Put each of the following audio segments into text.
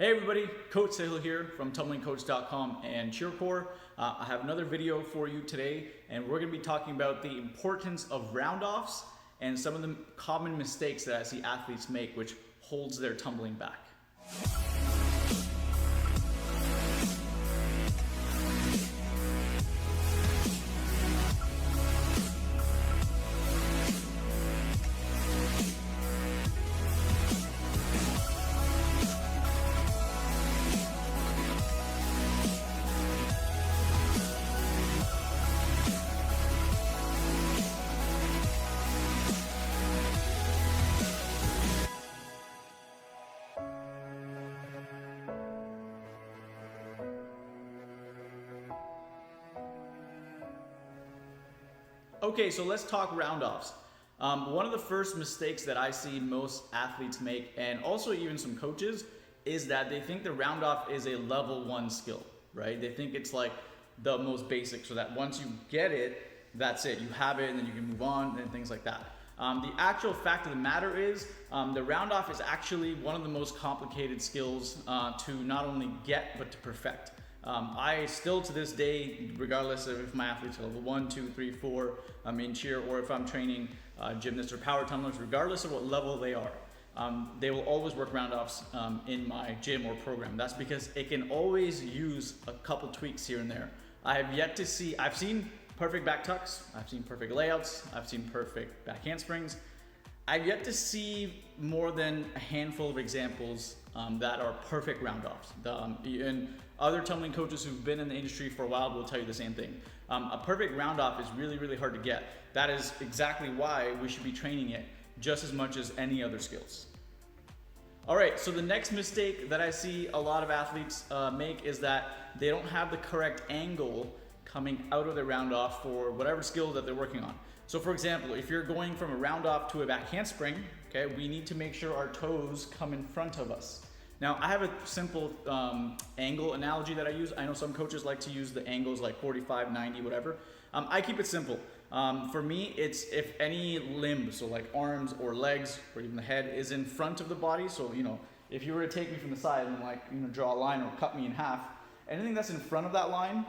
Hey everybody, Coach Sahil here from tumblingcoach.com and Cheer. I have another video for you today, and we're going to be talking about the importance of round-offs and some of the common mistakes that I see athletes make, which holds their tumbling back. Okay, so let's talk round-offs. One of the first mistakes that I see most athletes make, and also even some coaches, is that they think the round-off is a level 1 skill, right? They think it's like the most basic, so that once you get it, that's it. You have it, and then you can move on, and things like that. The actual fact of the matter is, the round-off is actually one of the most complicated skills to not only get, but to perfect. I still to this day, regardless of if my athletes are level 1, 2, 3, 4 in cheer, or if I'm training gymnasts or power tumblers, regardless of what level they are, they will always work round-offs in my gym or program. That's because it can always use a couple tweaks here and there. I've seen perfect back tucks, I've seen perfect layouts, I've seen perfect back handsprings. I've yet to see more than a handful of examples that are perfect round-offs. And other tumbling coaches who've been in the industry for a while will tell you the same thing. A perfect round-off is really, really hard to get. That is exactly why we should be training it just as much as any other skills. All right, so the next mistake that I see a lot of athletes make is that they don't have the correct angle coming out of the round-off for whatever skill that they're working on. So for example, if you're going from a round-off to a back handspring, okay, we need to make sure our toes come in front of us. Now, I have a simple angle analogy that I use. I know some coaches like to use the angles like 45, 90, whatever. I keep it simple. For me, it's if any limb, so like arms or legs or even the head, is in front of the body. So, if you were to take me from the side and draw a line or cut me in half, anything that's in front of that line,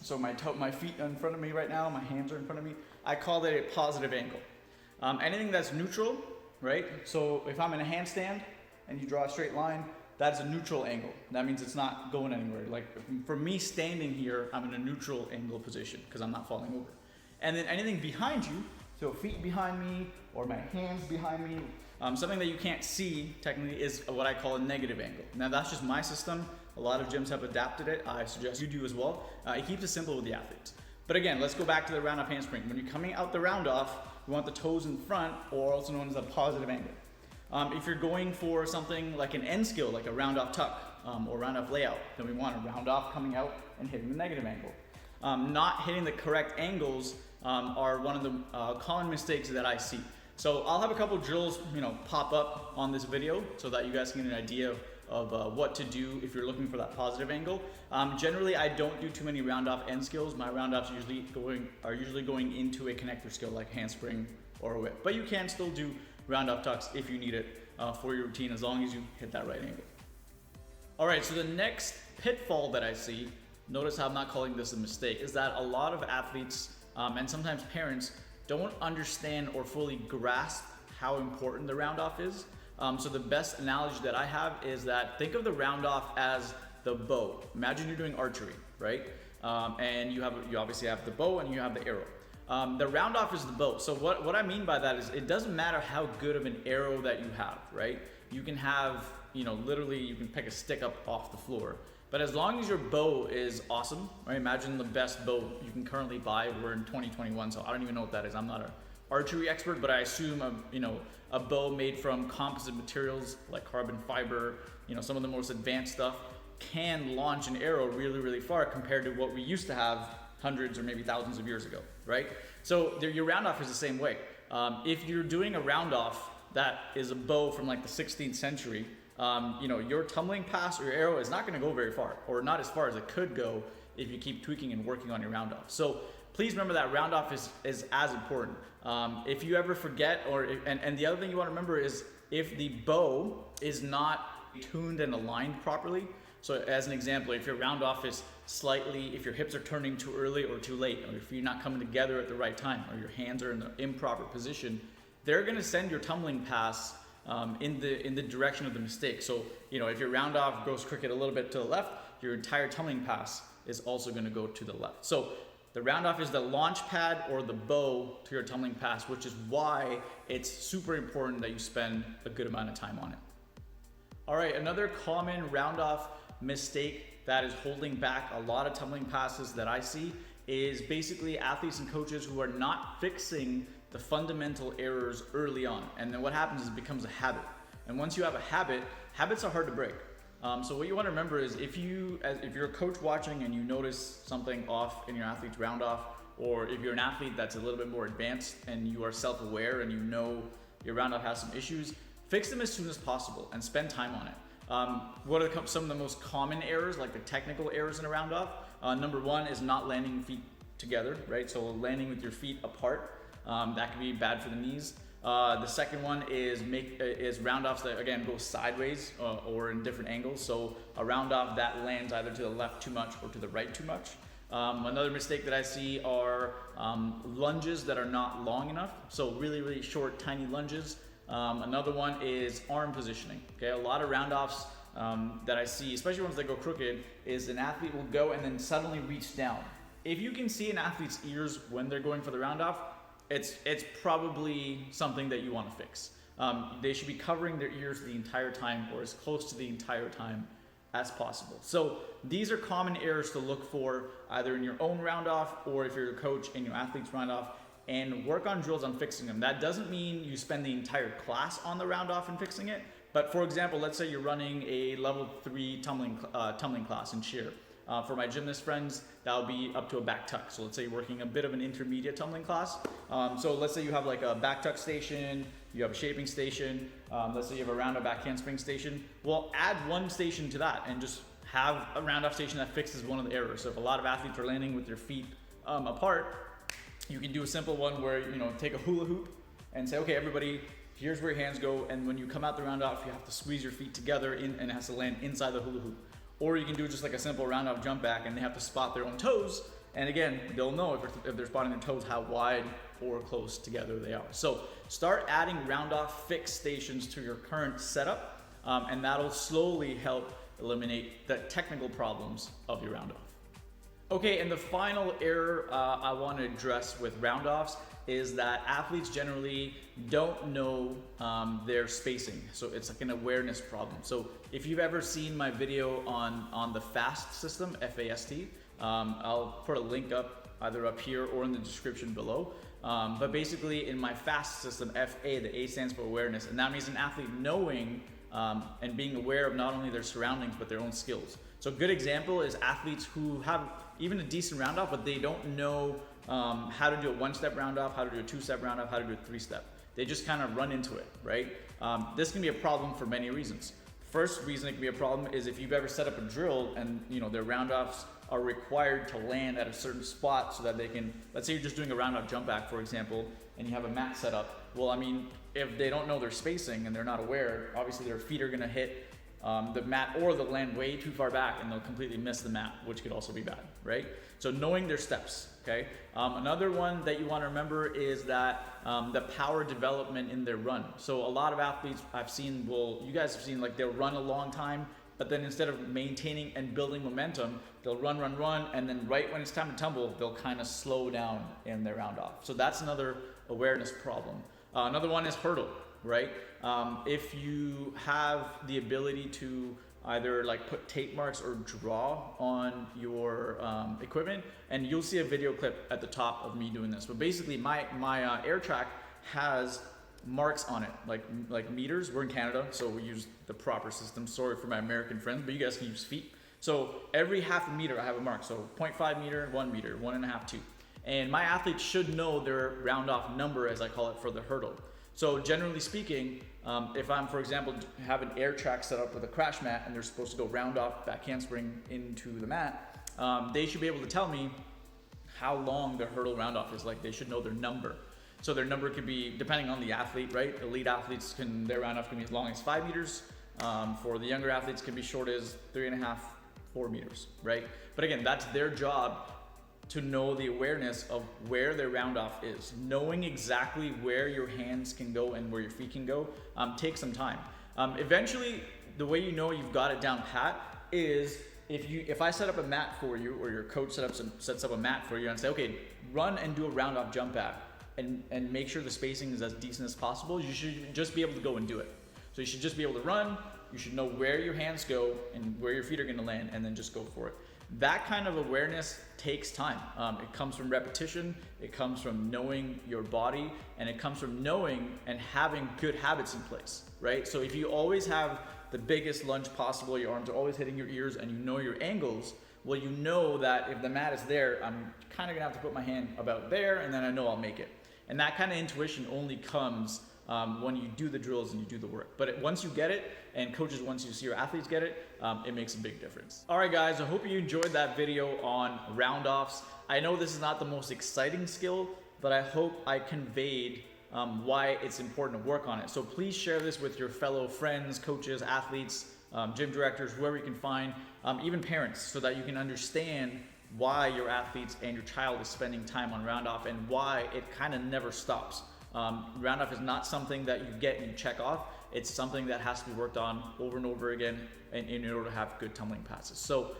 so my feet are in front of me right now, my hands are in front of me, I call that a positive angle. Anything that's neutral, right? So if I'm in a handstand and you draw a straight line, that's a neutral angle. That means it's not going anywhere. Like for me standing here, I'm in a neutral angle position because I'm not falling over. And then anything behind you, so feet behind me or my hands behind me, something that you can't see technically is what I call a negative angle. Now that's just my system. A lot of gyms have adapted it. I suggest you do as well. It keeps it simple with the athletes. But again, let's go back to the round-off handspring. When you're coming out the round-off, you want the toes in front, or also known as a positive angle. If you're going for something like an end skill, like a round-off tuck or round-off layout, then we want a round-off coming out and hitting the negative angle. Not hitting the correct angles are one of the common mistakes that I see. So I'll have a couple drills, pop up on this video so that you guys can get an idea of what to do if you're looking for that positive angle. Generally, I don't do too many round-off end skills. My round-offs are usually going into a connector skill like handspring or a whip. But you can still do round-off tucks if you need it for your routine, as long as you hit that right angle. All right, so the next pitfall that I see, notice how I'm not calling this a mistake, is that a lot of athletes and sometimes parents don't understand or fully grasp how important the round-off is. So the best analogy that I have is that think of the round-off as the bow. Imagine you're doing archery, right? And you obviously have the bow and you have the arrow. The round-off is the bow. So what I mean by that is it doesn't matter how good of an arrow that you have, right? You can have, literally you can pick a stick up off the floor. But as long as your bow is awesome, right? Imagine the best bow you can currently buy. We're in 2021, so I don't even know what that is. I'm not an archery expert, but I assume a bow made from composite materials like carbon fiber, some of the most advanced stuff, can launch an arrow really, really far compared to what we used to have hundreds or maybe thousands of years ago, right? So your round-off is the same way. If you're doing a round-off that is a bow from like the 16th century, your tumbling pass or your arrow is not gonna go very far, or not as far as it could go if you keep tweaking and working on your round-off. So please remember that round-off is as important. If you ever forget, and the other thing you wanna remember is if the bow is not tuned and aligned properly. So as an example, if your round off is slightly, if your hips are turning too early or too late, or if you're not coming together at the right time, or your hands are in the improper position, they're gonna send your tumbling pass in the direction of the mistake. So, if your round off goes crooked a little bit to the left, your entire tumbling pass is also gonna go to the left. So the round off is the launch pad or the bow to your tumbling pass, which is why it's super important that you spend a good amount of time on it. All right, another common round off mistake that is holding back a lot of tumbling passes that I see is basically athletes and coaches who are not fixing the fundamental errors early on. And then what happens is it becomes a habit. And once you have a habit, habits are hard to break. So what you want to remember is if you're a coach watching and you notice something off in your athlete's round off, or if you're an athlete that's a little bit more advanced and you are self-aware and you know your round off has some issues, fix them as soon as possible and spend time on it. What are some of the most common errors, like the technical errors in a round off? Number one is not landing feet together, right? So landing with your feet apart, that can be bad for the knees. The second one is round offs that again go sideways or in different angles. So a round off that lands either to the left too much or to the right too much. Another mistake that I see are lunges that are not long enough. So really, really short, tiny lunges. Another one is arm positioning. Okay, a lot of round offs that I see, especially ones that go crooked, is an athlete will go and then suddenly reach down. If you can see an athlete's ears when they're going for the round off, it's probably something that you want to fix. They should be covering their ears the entire time or as close to the entire time as possible. So these are common errors to look for either in your own round off or if you're a coach in your athlete's round off, and work on drills on fixing them. That doesn't mean you spend the entire class on the round off and fixing it. But for example, let's say you're running a level 3 tumbling class in cheer. For my gymnast friends, that would be up to a back tuck. So let's say you're working a bit of an intermediate tumbling class. So let's say you have like a back tuck station, you have a shaping station, let's say you have a round off back handspring station. Well, add one station to that and just have a round off station that fixes one of the errors. So if a lot of athletes are landing with their feet apart, you can do a simple one where, take a hula hoop and say, okay, everybody, here's where your hands go. And when you come out the round off, you have to squeeze your feet together and it has to land inside the hula hoop. Or you can do just like a simple round off jump back and they have to spot their own toes. And again, they'll know if they're spotting their toes, how wide or close together they are. So start adding round off fixed stations to your current setup. And that'll slowly help eliminate the technical problems of your round off. Okay, and the final error I want to address with round offs is that athletes generally don't know their spacing. So it's like an awareness problem. So if you've ever seen my video on the FAST system, F-A-S-T, I'll put a link up either up here or in the description below. But basically in my FAST system, F-A, the A stands for awareness. And that means an athlete knowing and being aware of not only their surroundings, but their own skills. So a good example is athletes who have even a decent round off, but they don't know how to do a one-step round off, how to do a two-step round off, how to do a three-step. They just kind of run into it, right? This can be a problem for many reasons. First reason it can be a problem is if you've ever set up a drill and their round offs are required to land at a certain spot so that they can, let's say you're just doing a round off jump back, for example, and you have a mat set up. Well, I mean, if they don't know their spacing and they're not aware, obviously their feet are gonna hit the mat, or they'll land way too far back and they'll completely miss the mat, which could also be bad, right? So knowing their steps, okay? Another one that you want to remember is that the power development in their run. So a lot of athletes I've seen, you guys have seen, like they'll run a long time, but then instead of maintaining and building momentum, they'll run, and then right when it's time to tumble, they'll kind of slow down in their round off. So that's another awareness problem. Another one is hurdle, right? If you have the ability to either like put tape marks or draw on your equipment, and you'll see a video clip at the top of me doing this. But basically my air track has marks on it, like meters. We're in Canada, so we use the proper system. Sorry for my American friends, but you guys can use feet. So every half a meter I have a mark. So 0.5 meter, 1 meter, 1.5, 2. And my athletes should know their round off number, as I call it, for the hurdle. So generally speaking, if I'm, for example, have an air track set up with a crash mat and they're supposed to go round off back handspring into the mat, they should be able to tell me how long their hurdle round off is. Like they should know their number. So their number could be, depending on the athlete, right? Elite athletes their round off can be as long as 5 meters. For the younger athletes, can be short as 3.5, 4 meters, right? But again, that's their job to know the awareness of where their round off is. Knowing exactly where your hands can go and where your feet can go takes some time. Eventually, the way you know you've got it down pat is if I set up a mat for you, or your coach sets up a mat for you and say, okay, run and do a round off jump at, and make sure the spacing is as decent as possible, you should just be able to go and do it. So you should just be able to run, you should know where your hands go and where your feet are gonna land, and then just go for it. That kind of awareness takes time. It comes from repetition, it comes from knowing your body, and it comes from knowing and having good habits in place, right? So if you always have the biggest lunge possible, your arms are always hitting your ears, and you know your angles, well, you know that if the mat is there, I'm kind of gonna have to put my hand about there, and then I know I'll make it. And that kind of intuition only comes when you do the drills and you do the work. But once you get it, and coaches, once you see your athletes get it, it makes a big difference. All right, guys, I hope you enjoyed that video on round offs. I know this is not the most exciting skill, but I hope I conveyed why it's important to work on it. So please share this with your fellow friends, coaches, athletes, gym directors, whoever you can find, even parents, so that you can understand why your athletes and your child is spending time on round off and why it kind of never stops. Round off is not something that you get and you check off. It's something that has to be worked on over and over again in order to have good tumbling passes. So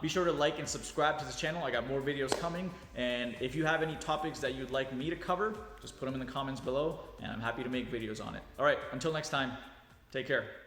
be sure to like and subscribe to this channel. I got more videos coming. And if you have any topics that you'd like me to cover, just put them in the comments below and I'm happy to make videos on it. All right, until next time, take care.